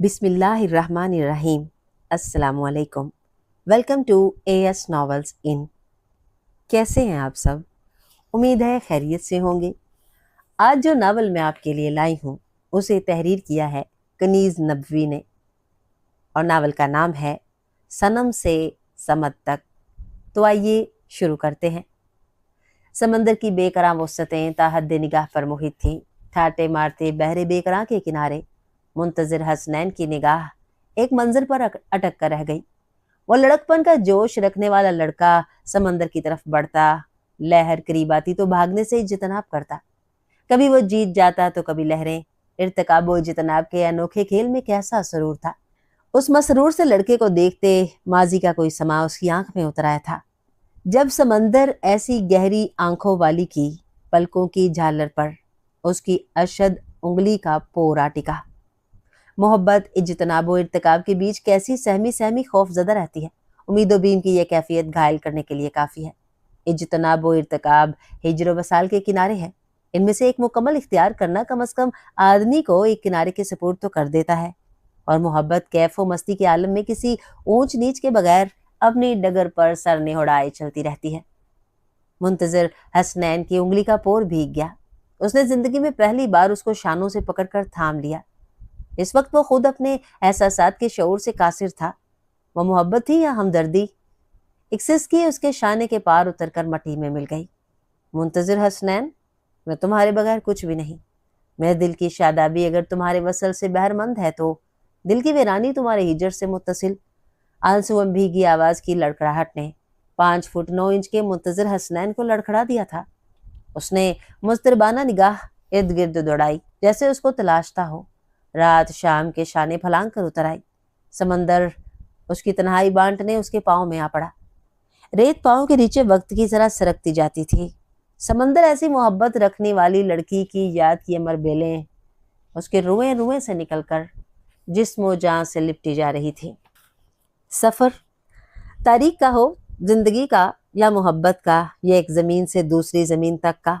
بسم اللہ الرحمن الرحیم۔ السلام علیکم۔ ویلکم ٹو AS ناولز ان۔ کیسے ہیں آپ سب؟ امید ہے خیریت سے ہوں گے۔ آج جو ناول میں آپ کے لیے لائی ہوں اسے تحریر کیا ہے کنیز نبوی نے، اور ناول کا نام ہے صنم سے صمد تک۔ تو آئیے شروع کرتے ہیں۔ سمندر کی بے کراں وسعتیں تا حد نگاہ پر محیط تھیں۔ ٹھاٹے مارتے بحر بے کراں کے کنارے منتظر حسنین کی نگاہ ایک منظر پر اٹک کر رہ گئی۔ وہ لڑکپن کا جوش رکھنے والا لڑکا سمندر کی طرف بڑھتا، لہر قریب آتی تو بھاگنے سے اجتناب کرتا۔ کبھی وہ جیت جاتا تو کبھی لہریں۔ ارتکاب و اجتناب کے انوکھے کھیل میں کیسا سرور تھا۔ اس مسرور سے لڑکے کو دیکھتے ماضی کا کوئی سما اس کی آنکھ میں اتر آیا تھا۔ جب سمندر ایسی گہری آنکھوں والی کی پلکوں کی جھالر پر اس کی اشد انگلی کا پورا ٹکا۔ محبت، اجتناب و ارتکاب کے بیچ کیسی سہمی سہمی خوف زدہ رہتی ہے۔ امید و بیم کی یہ کیفیت گھائل کرنے کے لیے کافی ہے۔ اجتناب و ارتکاب ہجر و وصال کے کنارے ہے۔ ان میں سے ایک مکمل اختیار کرنا کم از کم آدمی کو ایک کنارے کے سپرد تو کر دیتا ہے، اور محبت کیف و مستی کے عالم میں کسی اونچ نیچ کے بغیر اپنی ڈگر پر سر نہوڑائے چلتی رہتی ہے۔ منتظر حسنین کی انگلی کا پور بھیگ گیا۔ اس نے زندگی میں پہلی بار اس کو شانوں سے پکڑ کر تھام لیا۔ اس وقت وہ خود اپنے احساسات کے شعور سے قاصر تھا۔ وہ محبت تھی یا ہمدردی؟ ایک سسکی اس کے شانے کے پار اتر کر مٹی میں مل گئی۔ منتظر حسنین، میں تمہارے بغیر کچھ بھی نہیں۔ میرے دل کی شادابی اگر تمہارے وصل سے بہرمند ہے تو دل کی ویرانی تمہارے ہجر سے متصل۔ آنسو بھیگی آواز کی لڑکڑاہٹ نے 5 فٹ 9 انچ کے منتظر حسنین کو لڑکھڑا دیا تھا۔ اس نے مضطربانہ نگاہ ارد گرد دوڑائی جیسے اس کو تلاشتا ہو۔ رات شام کے شانے پھلانگ کر اتر آئی۔ سمندر اس کی تنہائی بانٹنے اس کے پاؤں میں آ پڑا۔ ریت پاؤں کے نیچے وقت کی ذرا سرکتی جاتی تھی۔ سمندر ایسی محبت رکھنے والی لڑکی کی یاد کی امر بیلیں اس کے روئیں روئیں سے نکل کر جسم و جان سے لپٹی جا رہی تھی۔ سفر تاریخ کا ہو، زندگی کا یا محبت کا، یہ ایک زمین سے دوسری زمین تک کا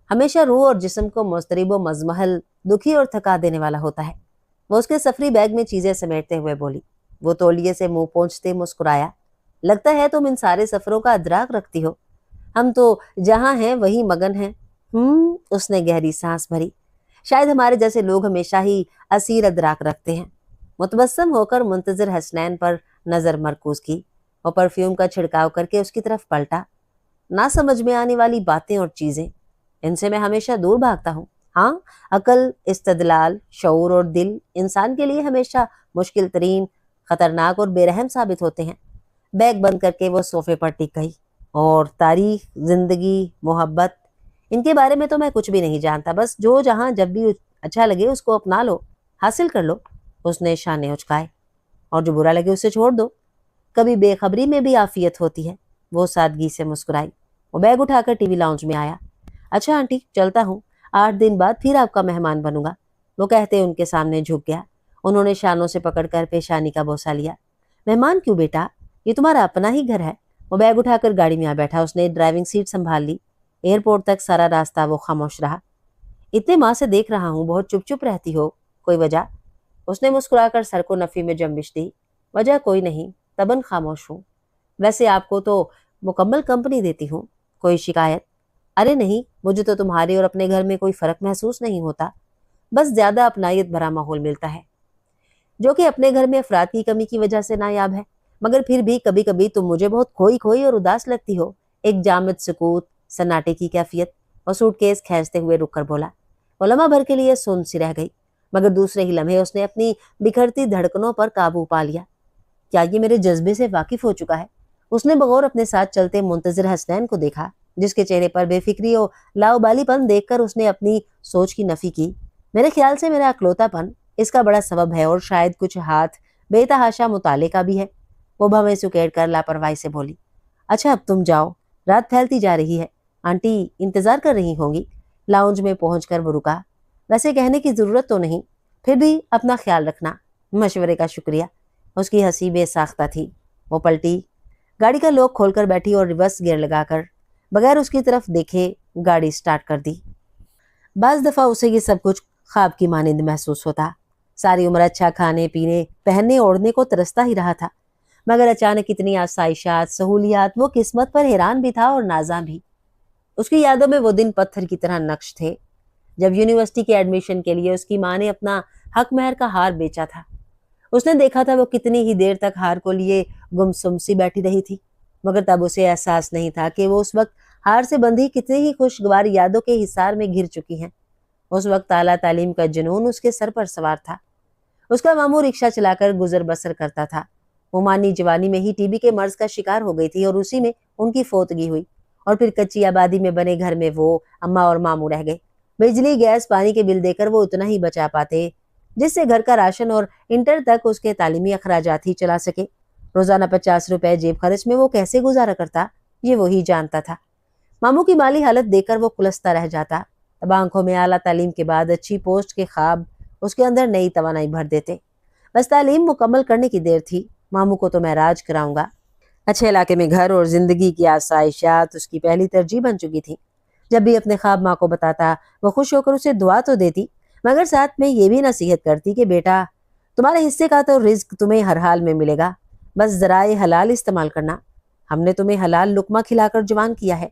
ہمیشہ روح اور جسم کو مضطرب و مزمحل، دکھی اور تھکا دینے والا ہوتا ہے۔ وہ اس کے سفری بیگ میں چیزیں سمیٹتے ہوئے بولی۔ وہ تولیے سے منہ پونچھتے مسکرایا۔ لگتا ہے تم ان سارے سفروں کا ادراک رکھتی ہو۔ ہم تو جہاں ہیں وہیں مگن ہیں۔ اس نے گہری سانس بھری۔ شاید ہمارے جیسے لوگ ہمیشہ ہی اسیر ادراک رکھتے ہیں۔ متبسم ہو کر منتظر حسنین پر نظر مرکوز کی۔ وہ پرفیوم کا چھڑکاؤ کر کے اس کی طرف پلٹا۔ نہ سمجھ میں آنے والی باتیں اور چیزیں، ان سے میں ہمیشہ دور بھاگتا ہوں۔ ہاں، عقل، استدلال، شعور اور دل انسان کے لیے ہمیشہ مشکل ترین، خطرناک اور بے رحم ثابت ہوتے ہیں۔ بیگ بند کر کے وہ صوفے پر ٹک گئی۔ اور تاریخ، زندگی، محبت، ان کے بارے میں تو میں کچھ بھی نہیں جانتا۔ بس جو جہاں جب بھی اچھا لگے اس کو اپنا لو، حاصل کر لو۔ اس نے شانے اچکائے۔ اور جو برا لگے اسے چھوڑ دو۔ کبھی بے خبری میں بھی عافیت ہوتی ہے۔ وہ سادگی سے مسکرائی۔ وہ بیگ اٹھا کر ٹی وی لاؤنج میں آیا۔ اچھا آنٹی، چلتا ہوں۔ 8 دن بعد پھر آپ کا مہمان بنوں گا، وہ کہتے ان کے سامنے جھک گیا۔ انہوں نے شانوں سے پکڑ کر پیشانی کا بوسہ لیا۔ مہمان کیوں بیٹا، یہ تمہارا اپنا ہی گھر ہے۔ وہ بیگ اٹھا کر گاڑی میں آ بیٹھا۔ اس نے ڈرائیونگ سیٹ سنبھال لی۔ ایئرپورٹ تک سارا راستہ وہ خاموش رہا۔ اتنے ماہ سے دیکھ رہا ہوں، بہت چپ چپ رہتی ہو، کوئی وجہ؟ اس نے مسکرا کر سر کو نفی میں جنبش دی۔ وجہ کوئی نہیں، تباً خاموش ہوں۔ ویسے آپ کو تو مکمل کمپنی دیتی ہوں، کوئی شکایت؟ ارے نہیں، مجھے تو تمہارے اور اپنے گھر میں کوئی فرق محسوس نہیں ہوتا، بس زیادہ اپنائیت بھرا ماحول ملتا ہے، جو کہ اپنے گھر میں افراد کی کمی کی وجہ سے نایاب ہے۔ مگر پھر بھی کبھی کبھی تم مجھے بہت کھوئی کھوئی اور اداس لگتی ہو۔ ایک جامد سکوت، سناٹے کی کیفیت۔ وہ سوٹ کیس کھینچتے ہوئے رک کر بولا۔ وہ لمحہ بھر کے لیے سن سی رہ گئی، مگر دوسرے ہی لمحے اس نے اپنی بکھرتی دھڑکنوں پر قابو پا لیا۔ کیا یہ میرے جذبے سے واقف ہو چکا ہے؟ اس نے بغور اپنے ساتھ چلتے منتظر حسنین کو دیکھا، جس کے چہرے پر بے فکری اور لاؤبالی پن دیکھ کر اس نے اپنی سوچ کی نفی کی۔ میرے خیال سے میرا اکلوتا پن اس کا بڑا سبب ہے، اور شاید کچھ ہاتھ بے تحاشا مطالعے کا بھی ہے۔ وہ بھویں سکیڑ کر لاپرواہی سے بولی۔ اچھا اب تم جاؤ، رات پھیلتی جا رہی ہے، آنٹی انتظار کر رہی ہوں گی۔ لاؤنج میں پہنچ کر وہ رکا۔ ویسے کہنے کی ضرورت تو نہیں، پھر بھی اپنا خیال رکھنا۔ مشورے کا شکریہ۔ اس کی ہنسی بے ساختہ تھی۔ وہ پلٹی، گاڑی کا لوک کھول کر بیٹھی اور ریورس گیئر لگا کر بغیر اس کی طرف دیکھے گاڑی سٹارٹ کر دی۔ بعض دفعہ اسے یہ سب کچھ خواب کی مانند محسوس ہوتا۔ सारी उम्र अच्छा खाने पीने पहनने ओढ़ने को तरसता ही रहा था, मगर अचानक इतनी आसाइशात सहूलियात, वो किस्मत पर हैरान भी था और नाज़ा भी। उसकी यादों में वो दिन पत्थर की तरह नक्श थे जब यूनिवर्सिटी के एडमिशन के लिए उसकी माँ ने अपना हक महर का हार बेचा था। उसने देखा था वो कितनी ही देर तक हार को लिए गुमसुम सी बैठी रही थी, मगर तब उसे एहसास नहीं था कि वो उस वक्त हार से बंधी कितनी ही खुशगवार यादों के हिसार में घिर चुकी हैं। उस वक्त आला तालीम का जुनून उसके सर पर सवार था। उसका मामू रिक्शा चलाकर गुजर बसर करता था। वो मानी जवानी में ही टीबी के मर्ज का शिकार हो गई थी और उसी में उनकी फोतगी हुई, और फिर कच्ची आबादी में बने घर में वो अम्मा और मामू रह गए। बिजली गैस पानी के बिल देकर वो उतना ही बचा पाते जिससे घर का राशन और इंटर तक उसके तालीमी अखराजात ही चला सके। रोजाना 50 रुपए जेब खर्च में वो कैसे गुजारा करता, ये वही जानता था। मामू की माली हालत देखकर वो कुलसता रह जाता। अब आंखों में आला तालीम के बाद अच्छी पोस्ट के ख्वाब उसके अंदर नई तवानाई भर देते। बस तालीम मुकम्मल करने की देर थी। मामू को तो मैं राज कराऊंगा। अच्छे इलाके में घर और जिंदगी की आसाइशात उसकी पहली तरजीह बन चुकी थी। जब भी अपने ख्वाब माँ को बताता, वो खुश होकर उसे दुआ तो देती, मगर साथ में ये भी नसीहत करती कि बेटा, तुम्हारे हिस्से का तो रिज्क तुम्हें हर हाल में मिलेगा, बस जराए हलाल इस्तेमाल करना। हमने तुम्हें हलाल लुकमा खिलाकर जवान किया है।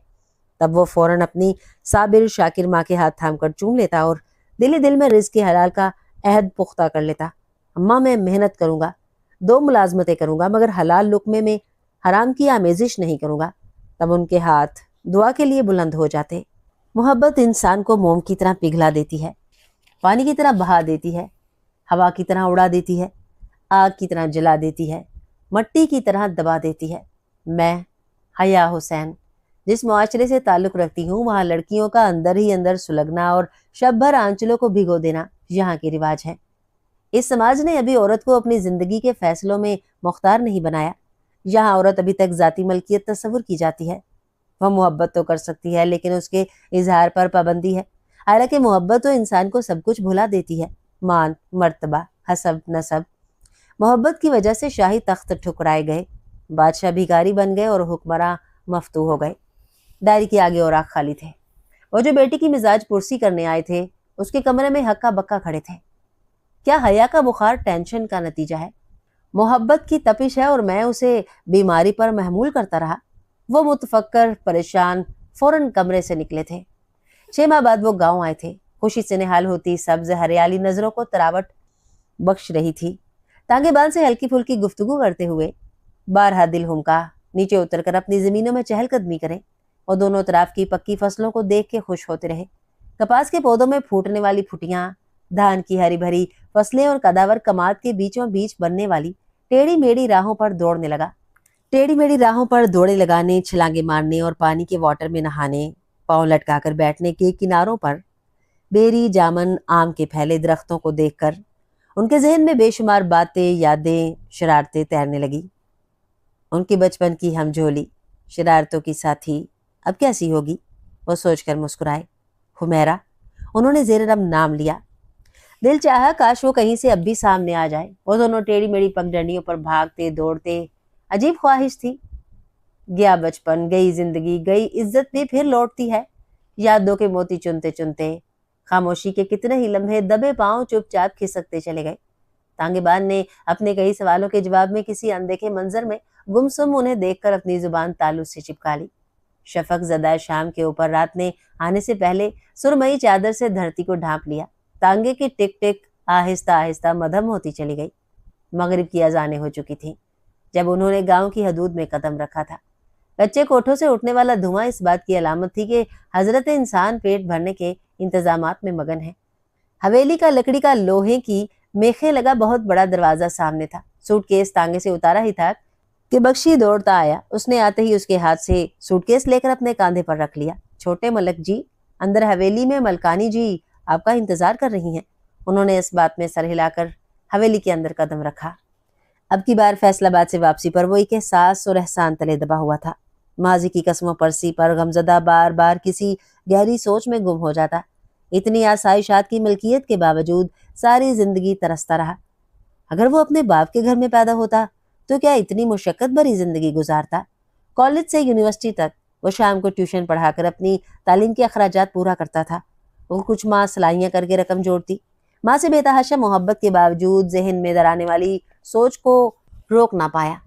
तब वो फौरन अपनी साबिर शाकिर माँ के हाथ थाम कर चूम लेता और दिल ही दिल में रिज्क के हलाल का अहद पुख्ता कर लेता। अम्मा, मैं मेहनत करूंगा, 2 मुलाजमतें करूंगा, मगर हलाल लुकमे में हराम की आमेजिश नहीं करूंगा। तब उनके हाथ दुआ के लिए बुलंद हो जाते। मोहब्बत इंसान को मोम की तरह पिघला देती है, पानी की तरह बहा देती है, हवा की तरह उड़ा देती है, आग की तरह जला देती है, मट्टी की तरह दबा देती है। मैं हया हुसैन जिस मुआशरे से ताल्लुक रखती हूँ, वहाँ लड़कियों का अंदर ही अंदर सुलगना और शब भर आंचलों को भिगो देना यहाँ के रिवाज है। इस समाज ने अभी औरत को अपनी जिंदगी के फैसलों में मुख्तार नहीं बनाया। यहाँ औरत अभी तक जाती मलकियत तस्वुर की जाती है। वह मोहब्बत तो कर सकती है, लेकिन उसके इजहार पर पाबंदी है। हालांकि मोहब्बत तो इंसान को सब कुछ भुला देती है, मान, मर्तबा, हसब, नसब। मोहब्बत की वजह से शाही तख्त ठुकराए गए, बादशाह भिखारी बन गए और हुक्मरां मफ्तू हो गए। डायरी के आगे औराक खाली थे। वो जो बेटी की मिजाज पुरसी करने आए थे, उसके कमरे में हक्का बक्का खड़े थे। क्या हया का बुखार टेंशन का नतीजा है? मोहब्बत की तपिश है और मैं उसे बीमारी पर महमूल करता रहा। वो मुतफक्कर परेशान फौरन कमरे से निकले थे। 6 माह बाद वो गांव आए थे। खुशी से निहाल होती सब्ज हरियाली नजरों को तरावट बख्श रही थी। तांगे बाल से हल्की फुल्की गुफ्तगू करते हुए बारहा दिल हुमका नीचे उतरकर अपनी जमीनों में चहलकदमी करें और दोनों तरफ की पक्की फसलों को देख के खुश होते रहे। कपास के पौधों में फूटने वाली फुटियां, धान की हरी भरी फसलें और कदावर कमाद के बीचों बीच बनने वाली टेढ़ी मेढ़ी राहों पर दौड़ने लगा। टेढ़ी मेढ़ी राहों पर दौड़े लगाने, छलांगे मारने और पानी के वाटर में नहाने, पांव लटकाकर बैठने के किनारों पर बेरी, जामन, आम के फैले दरख्तों को देखकर उनके जहन में बेशुमार बातें, यादें, शरारतें तैरने लगी। उनकी बचपन की हमझोली, शरारतों की साथी अब कैसी होगी, वो सोचकर मुस्कुराए। हुमैरा, उन्होंने जेररम नाम लिया। दिल चाहा काश वो कहीं से अब भी सामने आ जाए। वो दोनों टेढ़ी मेढ़ी पगडंडियों पर भागते दौड़ते। अजीब ख्वाहिश थी। गया बचपन, गई जिंदगी, गई इज्जत भी फिर लौटती है। यादों के मोती चुनते चुनते खामोशी के कितने ही लम्हे दबे पांव चुपचाप खिसकते चले गए। तांगेबान ने अपने कई सवालों के जवाब में किसी अनदेखे मंजर में गुमसुम उन्हें देखकर अपनी जुबान तालू से चिपका ली। शफक ज़दा शाम के ऊपर रात ने आने से पहले सुरमई चादर से धरती को ढांप लिया। तांगे की टिक टिक आहिस्ता आहिस्ता मधम होती चली गई। मगरिब की अजानें हो चुकी थीं जब उन्होंने गांव की हदूद में कदम रखा था। कच्चे कोठों से उठने वाला धुआं इस बात की अलामत थी कि हजरत इंसान पेट भरने के इंतजामात में मगन है। हवेली का लकड़ी का लोहे की मेखे लगा बहुत बड़ा दरवाजा सामने था। सूटकेस तांगे से उतारा ही था कि बख्शी दौड़ता आया। उसने आते ही उसके हाथ से सूटकेस लेकर अपने कांधे पर रख लिया। छोटे मलक जी, अंदर हवेली में मलकानी जी आपका इंतजार कर रही हैं। उन्होंने इस बात में सर हिलाकर हवेली के अंदर कदम रखा। अब की बार फैसलाबाद से वापसी पर वो एक एहसास और एहसान तले दबा हुआ था। माजी की कसमों परसी पर गमजदा बार बार किसी गहरी सोच में गुम हो जाता। इतनी आसाइशात की मलकियत के बावजूद सारी जिंदगी तरसता रहा। अगर वो अपने बाप के घर में पैदा होता तो क्या इतनी मुशक्कत भरी जिंदगी गुजारता? कॉलेज से यूनिवर्सिटी तक वो शाम को ट्यूशन पढ़ाकर अपनी तालीम के अखराजात पूरा करता था। वो कुछ माह सलाइयाँ करके रकम जोड़ती, माँ से बेतहाशा मोहब्बत के बावजूद जहन में डराने वाली सोच को रोक ना पाया।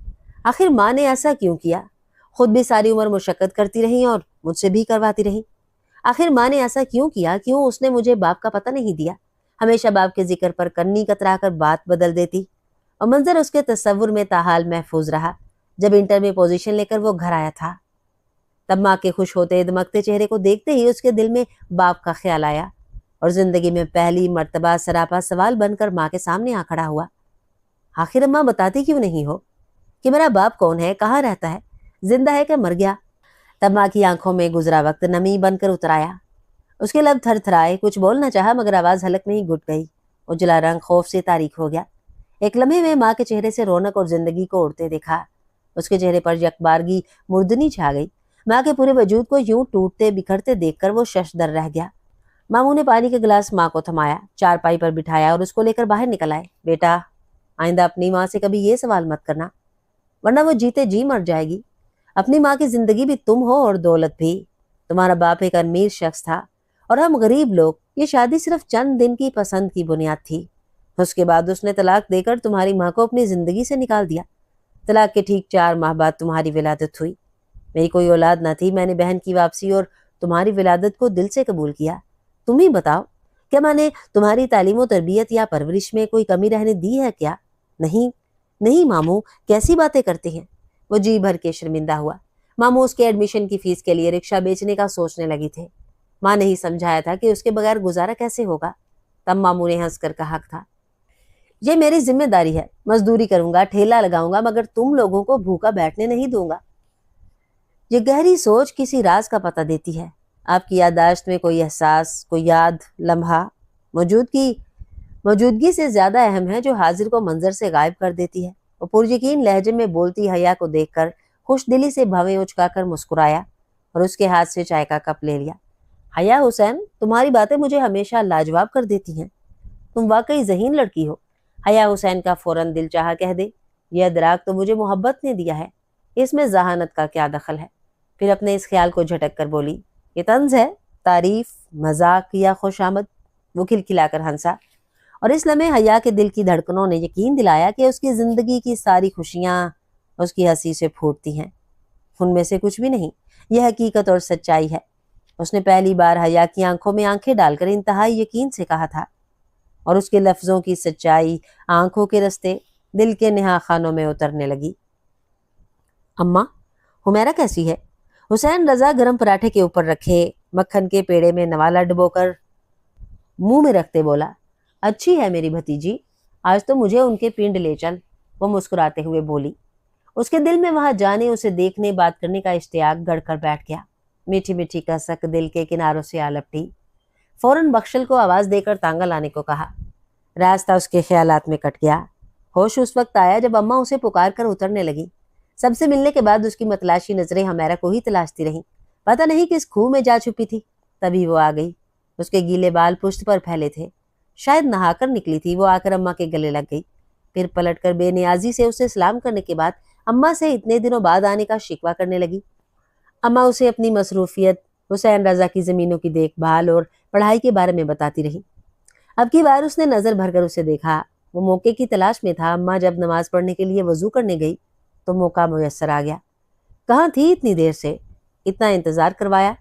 आखिर माँ ने ऐसा क्यों किया? खुद भी सारी उम्र मुशक्कत करती रही और मुझसे भी करवाती रही। आखिर माँ ने ऐसा क्यों किया? क्यों उसने मुझे बाप का पता नहीं दिया? हमेशा बाप के जिक्र पर कन्नी कतराकर बात बदल देती। और मंजर उसके तस्वुर में ताहाल महफूज रहा जब इंटर में पोजीशन लेकर वो घर आया था। तब माँ के खुश होते दमकते चेहरे को देखते ही उसके दिल में बाप का ख्याल आया और जिंदगी में पहली मर्तबा सरापा सवाल बनकर माँ के सामने आ खड़ा हुआ। आखिर अम्मा बताती क्यों नहीं हो कि मेरा बाप कौन है, कहाँ रहता है, जिंदा है कि मर गया? तब माँ की आंखों में गुजरा वक्त नमी बनकर उतर आया। उसके लब थरथराए, कुछ बोलना चाहा मगर आवाज हलक में ही घुट गई। उजला रंग खौफ से तारीख हो गया। एक लम्हे में माँ के चेहरे से रौनक और जिंदगी को उड़ते देखा। उसके चेहरे पर यकबारगी मुर्दनी छा गई। माँ के पूरे वजूद को यूं टूटते बिखरते देखकर वो शशदर रह गया। मामू ने पानी के गिलास माँ को थमाया, चारपाई पर बिठाया और उसको लेकर बाहर निकल आए। बेटा, आइंदा अपनी माँ से कभी ये सवाल मत करना, वरना वो जीते जी मर जाएगी। अपनी माँ की जिंदगी भी तुम हो और दौलत भी। तुम्हारा बाप एक अमीर शख्स था और हम गरीब लोग। ये शादी सिर्फ चंद दिन की पसंद की बुनियाद थी। उसके बाद उसने तलाक देकर तुम्हारी माँ को अपनी जिंदगी से निकाल दिया। तलाक के ठीक 4 माह बाद तुम्हारी विलादत हुई। मेरी कोई औलाद न थी। मैंने बहन की वापसी और तुम्हारी विलादत को दिल से कबूल किया। तुम ही बताओ, क्या मैंने तुम्हारी तालीम तरबियत या परवरिश में कोई कमी रहने दी है क्या? नहीं, नहीं मामू, कैसी बातें करते हैं? वो जी भर के शर्मिंदा हुआ। मामू उसके एडमिशन की फीस के लिए रिक्शा बेचने का सोचने लगी थे। माँ ने ही समझाया था कि उसके बगैर गुजारा कैसे होगा। तब मामू ने हंसकर कहा था, ये मेरी जिम्मेदारी है, मजदूरी करूंगा, ठेला लगाऊंगा, मगर तुम लोगों को भूखा बैठने नहीं दूंगा। ये गहरी सोच किसी राज का पता देती है। आपकी याददाश्त में कोई एहसास, कोई याद, लम्हा मौजूदगी से ज्यादा अहम है जो हाजिर को मंजर से गायब कर देती है। वो पुरयकीन लहजे में बोलती हया को देखकर खुश दिली से भवें उचकाकर मुस्कुराया और उसके हाथ से चाय का कप ले लिया। हया हुसैन, तुम्हारी बातें मुझे हमेशा लाजवाब कर देती हैं। तुम वाकई ज़हीन लड़की हो। हया हुसैन का फौरन दिल चाहा कह दे, यह अदराक तो मुझे मोहब्बत ने दिया है, इसमें जहानत का क्या दखल है? फिर अपने इस ख्याल को झटक कर बोली, ये तंज है, तारीफ, मजाक या खुशामद? वो खिलखिलाकर हंसा और इस लम्हे हया के दिल की धड़कनों ने यकीन दिलाया कि उसकी जिंदगी की सारी खुशियां उसकी हंसी से फूटती हैं। उनमें से कुछ भी नहीं, यह हकीकत और सच्चाई है। उसने पहली बार हया की आंखों में आंखें डालकर इंतहाई यकीन से कहा था और उसके लफ्जों की सच्चाई आंखों के रस्ते दिल के नेहा खानों में उतरने लगी। अम्मा, हुमैरा कैसी है? हुसैन रजा गरम पराठे के ऊपर रखे मक्खन के पेड़े में नवाला डुबोकर मुंह में रखते बोला, अच्छी है मेरी भतीजी, आज तो मुझे उनके पिंड ले चल। वो मुस्कुराते हुए बोली। उसके दिल में वहां जाने, उसे देखने, बात करने का इश्तियाक गड़कर बैठ गया। मीठी मीठी कसक दिल के किनारों से आ लपटी। फौरन बख्शल को आवाज देकर तांगा लाने को कहा। रास्ता उसके ख्यालात में कट गया। होश उस वक्त आया जब अम्मा उसे पुकार कर उतरने लगी। सबसे मिलने के बाद उसकी मतलाशी नजरें हमेरा को ही तलाशती रहीं। पता नहीं किस खूह में जा छुपी थी। तभी वो आ गई। उसके गीले बाल पुश्त पर फैले थे। शायद नहाकर निकली थी। वो आकर अम्मा के गले लग गई। फिर पलटकर बेनियाजी से उसे सलाम करने के बाद अम्मा से इतने दिनों बाद आने का शिकवा करने लगी। अम्मा उसे अपनी मसरूफियत, हुसैन रजा की जमीनों की देखभाल और पढ़ाई के बारे में बताती रही। अब की बार उसने नजर भरकर उसे देखा। वो मौके की तलाश में था। अम्मा जब नमाज पढ़ने के लिए वजू करने गई तो मौका मुयस्सर आ गया। कहाँ थी इतनी देर से? इतना इंतजार करवाया?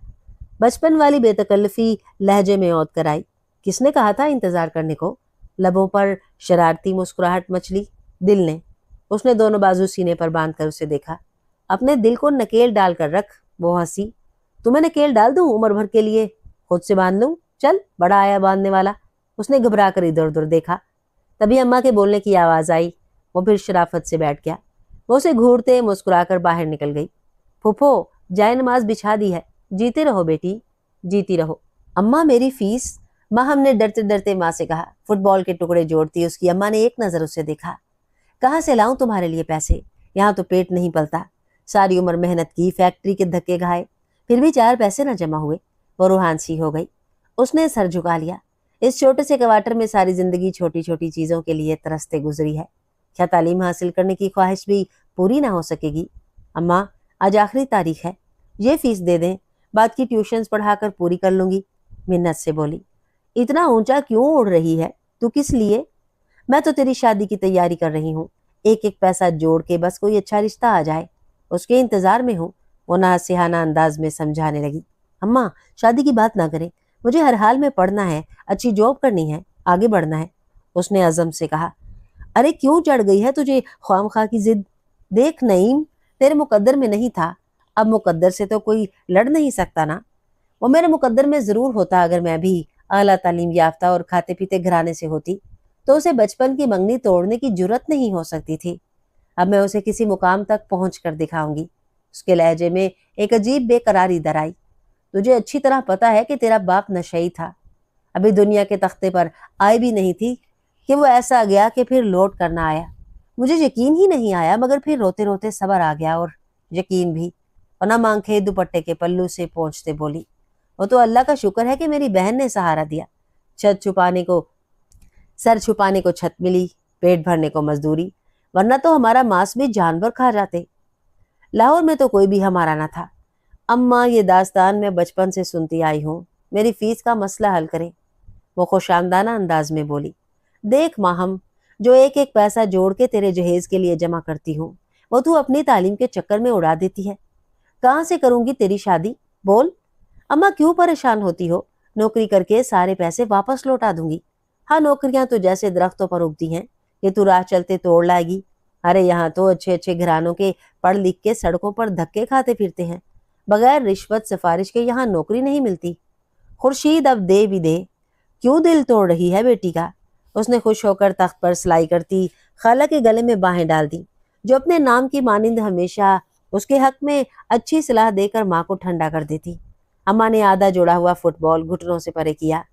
बचपन वाली बेतकल्लफी लहजे में औद कर आई। किसने कहा था इंतजार करने को? लबों पर शरारती मुस्कुराहट मचली। दिल ने। उसने दोनों बाजू सीने पर बांध कर उसे देखा। अपने दिल को नकेल डालकर रख। वो हंसी। तुम्हें नकेल डाल दूं उम्र भर के लिए? खुद से बांध लूं? चल, बड़ा आया बांधने वाला। उसने घबरा कर इधर उधर देखा। तभी अम्मा के बोलने की आवाज आई। वो फिर शराफत से बैठ गया। वो उसे घूरते मुस्कुराकर बाहर निकल गई। फूफो, जाए नमाज बिछा दी है। जीते रहो बेटी, जीती रहो। अम्मा, मेरी फीस? माँ, हमने डरते डरते माँ से कहा। फुटबॉल के टुकड़े जोड़ती उसकी अम्मा ने एक नजर उसे देखा। कहाँ से लाऊं तुम्हारे लिए पैसे? यहाँ तो पेट नहीं पलता। सारी उम्र मेहनत की, फैक्ट्री के धक्के खाए, फिर भी 4 पैसे न जमा हुए। वो रूहान सी हो गई। उसने सर झुका लिया। इस छोटे से क्वार्टर में सारी जिंदगी छोटी छोटी चीजों के लिए तरसते गुजरी है। क्या तालीम हासिल करने की ख्वाहिश भी पूरी ना हो सकेगी? अम्मा, आज आखिरी तारीख है, ये फीस दे दें, बाद की ट्यूशन्स पढ़ाकर पूरी कर लूंगी। मिन्नत से बोली। इतना ऊंचा क्यों उड़ रही है? तू किस लिए? मैं तो तेरी शादी की तैयारी कर रही हूँ, एक एक पैसा जोड़ के बस कोई अच्छा रिश्ता आ जाए, उसके इंतजार में हूँ, वो नासिहाना अंदाज में समझाने लगी। अम्मा, शादी की बात ना करें, मुझे हर हाल में पढ़ना है, अच्छी जॉब करनी है, आगे बढ़ना है, उसने अज़म से कहा। अरे क्यों चढ़ गई है तुझे ख्वामखा की जिद? देख नईम, तेरे मुकद्दर में नहीं था, अब मुकद्दर से तो कोई लड़ नहीं सकता ना। वो मेरे मुकद्दर में जरूर होता अगर मैं भी आला तालीम याफ्ता और खाते पीते घराने से होती, तो उसे बचपन की मंगनी तोड़ने की जुर्रत नहीं हो सकती थी। अब मैं उसे किसी मुकाम तक पहुंच कर दिखाऊंगी। उसके लहजे में एक अजीब बेकरारी दर आई। तुझे अच्छी तरह पता है कि तेरा बाप नशई था, अभी दुनिया के तख्ते पर आए भी नहीं थी कि वो ऐसा गया कि फिर लौट कर ना आया। मुझे यकीन ही नहीं आया, मगर फिर रोते रोते सब्र आ गया और यकीन भी। और ना आंखें दुपट्टे के पल्लू से पहुंचते बोली, वो तो अल्लाह का शुक्र है कि मेरी बहन ने सहारा दिया। छत छुपाने को सर छुपाने को छत मिली, पेट भरने को मजदूरी, वरना तो हमारा मांस भी जानवर खा जाते। लाहौर में तो कोई भी हमारा ना था। अम्मा, ये दास्तान मैं बचपन से सुनती आई हूँ, मेरी फीस का मसला हल करें, वो खुशामदाना अंदाज में बोली। देख माहम, जो एक एक पैसा जोड़ के तेरे जहेज के लिए जमा करती हूँ, वो तू अपनी तालीम के चक्कर में उड़ा देती है। कहाँ से करूंगी तेरी शादी? बोल। अम्मा, क्यों परेशान होती हो? नौकरी करके सारे पैसे वापस लौटा दूंगी। हाँ, नौकरियां तो जैसे दरख्तों पर उगती हैं, ये तू राह चलते तोड़ लाएगी। अरे यहाँ तो अच्छे अच्छे घरानों के पढ़ लिख के सड़कों पर धक्के खाते फिरते हैं, बगैर रिश्वत सिफारिश के यहाँ नौकरी नहीं मिलती। खुर्शीद, अब दे भी दे, क्यों दिल तोड़ रही है बेटी का? उसने खुश होकर तख्त पर सिलाई करती खाला के गले में बाहें डाल दी, जो अपने नाम की मानिंद हमेशा उसके हक में अच्छी सलाह देकर माँ को ठंडा कर देती। अम्मा ने आधा जोड़ा हुआ फुटबॉल घुटनों से परे किया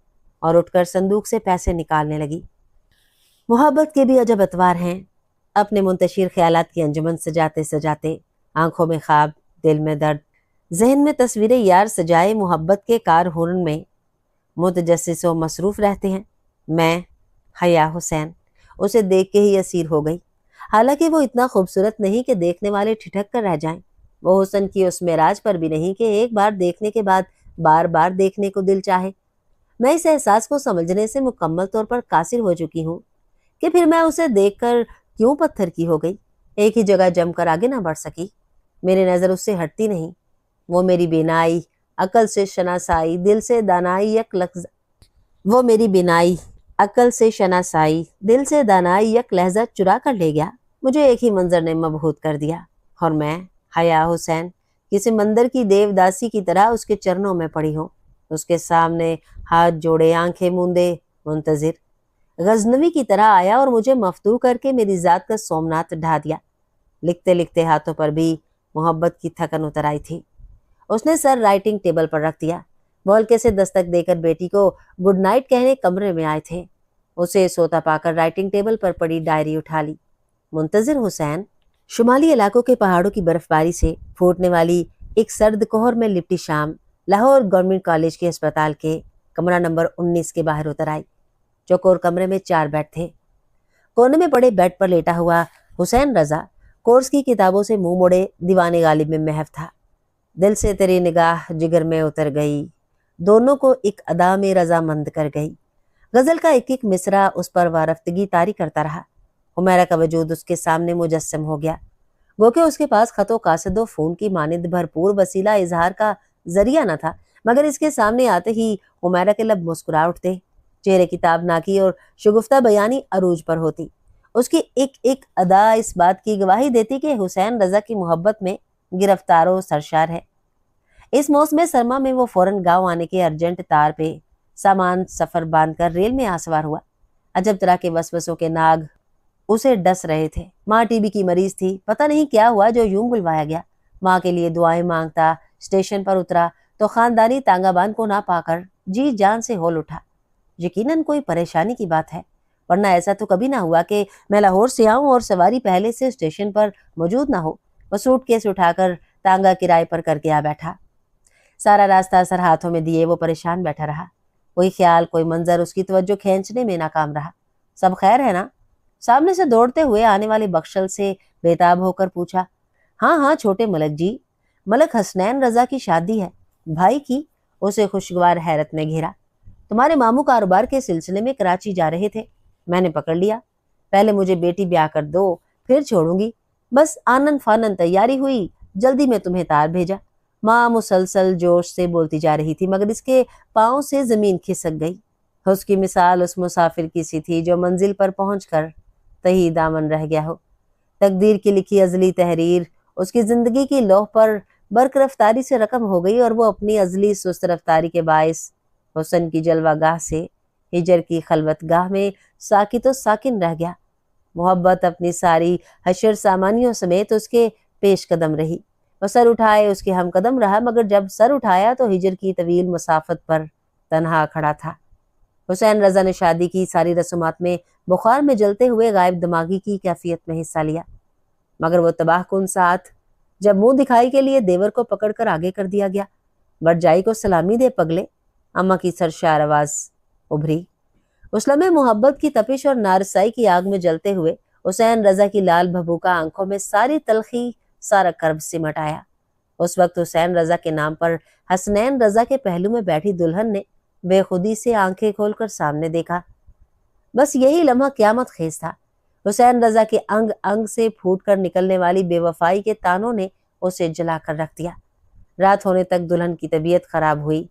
और उठकर संदूक से पैसे निकालने लगी। मोहब्बत के भी अजब अतवार हैं। अपने मुंतशिर ख्यालात की अंजुमन सजाते सजाते, आंखों में ख्वाब, दिल में दर्द, जहन में तस्वीरें यार सजाए मोहब्बत के कारहुरन में मुतजस्सिस व मसरूफ रहते हैं। मैं, हया हुसैन, उसे देख के ही असीर हो गई। हालांकि वो इतना खूबसूरत नहीं कि देखने वाले ठिठक कर रह जाएं, वो हुस्न की उस मेराज पर भी नहीं कि एक बार देखने के बाद बार बार देखने को दिल चाहे। मैं इस एहसास को समझने से मुकम्मल तौर पर कासिर हो चुकी हूँ कि फिर मैं उसे देखकर क्यों पत्थर की हो गई, एक ही जगह जमकर आगे ना बढ़ सकी। मेरी नज़र उससे हटती नहीं। वो मेरी बिनाई, अकल से शनासाई, दिल से दानाई यक लफ्ज़ वो मेरी बिनाई, अकल से शनासाई, दिल से दानाई यक लहजा चुरा कर ले गया। मुझे एक ही मंजर ने मबहूत कर दिया और मैं, हया हुसैन, किसी मंदिर की देवदासी की तरह उसके चरणों में पड़ी हूँ, उसके सामने हाथ जोड़े, आंखें मूंदे, मुंतजिर। गजनवी की तरह आया और मुझे मफतू करके मेरी जात का सोमनाथ ढा दिया। लिखते लिखते हाथों पर भी मोहब्बत की थकन उतर आई थी। उसने सर राइटिंग टेबल पर रख दिया। बॉलके से दस्तक देकर बेटी को गुड नाइट कहने कमरे में आए थे। उसे सोता पाकर राइटिंग टेबल पर पड़ी डायरी उठा ली। मुंतजिर हुसैन। शुमाली इलाकों के पहाड़ों की बर्फबारी से फूटने वाली एक सर्द कोहर में लिपटी शाम लाहौर गवर्नमेंट कॉलेज के अस्पताल के कमरा नंबर 19 के बाहर उतर आई। चौकोर कमरे में 4 बेड थे। कोने में पड़े बेड पर लेटा हुआ हुसैन रजा कोर्स की किताबों से मुंह मोड़े दीवाने गालिब में महव था। दिल से तेरी निगाह जिगर में उतर गई, दोनों को एक अदा में रजामंद कर गई। गजल का एक एक मिसरा उस पर वारफ्तगी तारी करता रहा। हुमैरा का वजूद उसके सामने मुजस्सम हो गया, गो के उसके पास खतो कासदो फोन की मानिंद भरपूर वसीला इजहार का जरिया न था, मगर इसके सामने आते ही हुमैरा के लब मुस्कुरा उठते, चेहरे की ताबनाकी और शुगुफ्ता बयानी अरूज पर होती। उसकी एक एक अदा इस बात की गवाही देती कि हुसैन रजा की मोहब्बत में गिरफ्तारो सरशार है। इस मौसम सरमा में वो फौरन गांव आने के अर्जेंट तार पे सामान सफर बांधकर रेल में आ सवार हुआ। अजब तरह के वसवसों के नाग उसे डस रहे थे। माँ टीबी की मरीज थी, पता नहीं क्या हुआ जो यूं बुलवाया गया। माँ के लिए दुआएं मांगता स्टेशन पर उतरा तो खानदानी तांगाबान को ना पाकर जी जान से होल उठा। यकीनन कोई परेशानी की बात है, वरना ऐसा तो कभी ना हुआ कि मैं लाहौर से आऊं और सवारी पहले से स्टेशन पर मौजूद ना हो। वो सूटकेस उठाकर तांगा किराए पर करके आ बैठा। सारा रास्ता सर हाथों में दिए वो परेशान बैठा रहा। कोई ख्याल, कोई मंजर उसकी तवज्जो खींचने में नाकाम रहा। सब खैर है ना? सामने से दौड़ते हुए आने वाले बख्शल से बेताब होकर पूछा। हाँ हाँ छोटे मलक जी, मलक हसनैन रजा की शादी है, भाई की। उसे खुशगवार हैरत में घेरा। تمہارے ماموں کاروبار کے سلسلے میں کراچی جا رہے تھے، میں نے پکڑ لیا، پہلے مجھے بیٹی بیاہ کر دو پھر چھوڑوں گی، بس آنن فانن تیاری ہوئی، جلدی میں تمہیں تار بھیجا۔ ماں مسلسل جوش سے بولتی جا رہی تھی مگر اس کے پاؤں سے زمین کھسک گئی۔ اس کی مثال اس مسافر کی سی تھی جو منزل پر پہنچ کر تہی دامن رہ گیا ہو۔ تقدیر کی لکھی ازلی تحریر اس کی زندگی کی لوح پر برق رفتاری سے رقم ہو گئی اور وہ اپنی ازلی سست رفتاری کے باعث حسن کی جلوہ گاہ سے ہجر کی خلوت گاہ میں ساکت و ساکن رہ گیا۔ محبت اپنی ساری حشر سامانیوں سمیت اس کے پیش قدم رہی، وہ سر اٹھائے اس کے ہم قدم رہا، مگر جب سر اٹھایا تو ہجر کی طویل مسافت پر تنہا کھڑا تھا۔ حسین رضا نے شادی کی ساری رسومات میں بخار میں جلتے ہوئے غائب دماغی کی کیفیت میں حصہ لیا، مگر وہ تباہ کن ساتھ جب منہ دکھائی کے لیے دیور کو پکڑ کر آگے کر دیا گیا۔ برجائی کو سلامی دے پگلے، اماں کی سرشار آواز ابھری۔ اس لمحے محبت کی تپش اور نارسائی کی آگ میں جلتے ہوئے حسین رضا کی لال بھبوکا آنکھوں میں ساری تلخی، سارا کرب سمٹ آیا۔ اس وقت حسین رضا کے نام پر حسنین رضا کے پہلو میں بیٹھی دلہن نے بے خودی سے آنکھیں کھول کر سامنے دیکھا۔ بس یہی لمحہ قیامت خیز تھا۔ حسین رضا کے انگ انگ سے پھوٹ کر نکلنے والی بے وفائی کے تانوں نے اسے جلا کر رکھ دیا۔ رات ہونے تک دلہن کی طبیعت خراب ہوئی،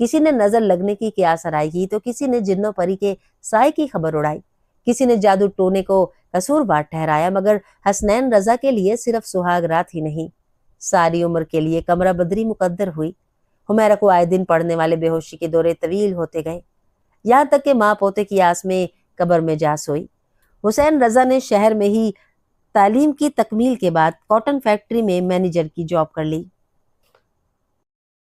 کسی نے نظر لگنے کی قیاس آرائی کی تو کسی نے جن و پری کے سائے کی خبر اڑائی، کسی نے جادو ٹونے کو قصوروار ٹھہرایا، مگر حسنین رضا کے لیے صرف سہاگ رات ہی نہیں، ساری عمر کے لیے کمرہ بدری مقدر ہوئی۔ حمیرہ کو آئے دن پڑنے والے بے ہوشی کے دورے طویل ہوتے گئے، یہاں تک کہ ماں پوتے کی آس میں قبر میں جا سوئی۔ حسین رضا نے شہر میں ہی تعلیم کی تکمیل کے بعد کاٹن فیکٹری میں مینیجر کی جاب کر لی۔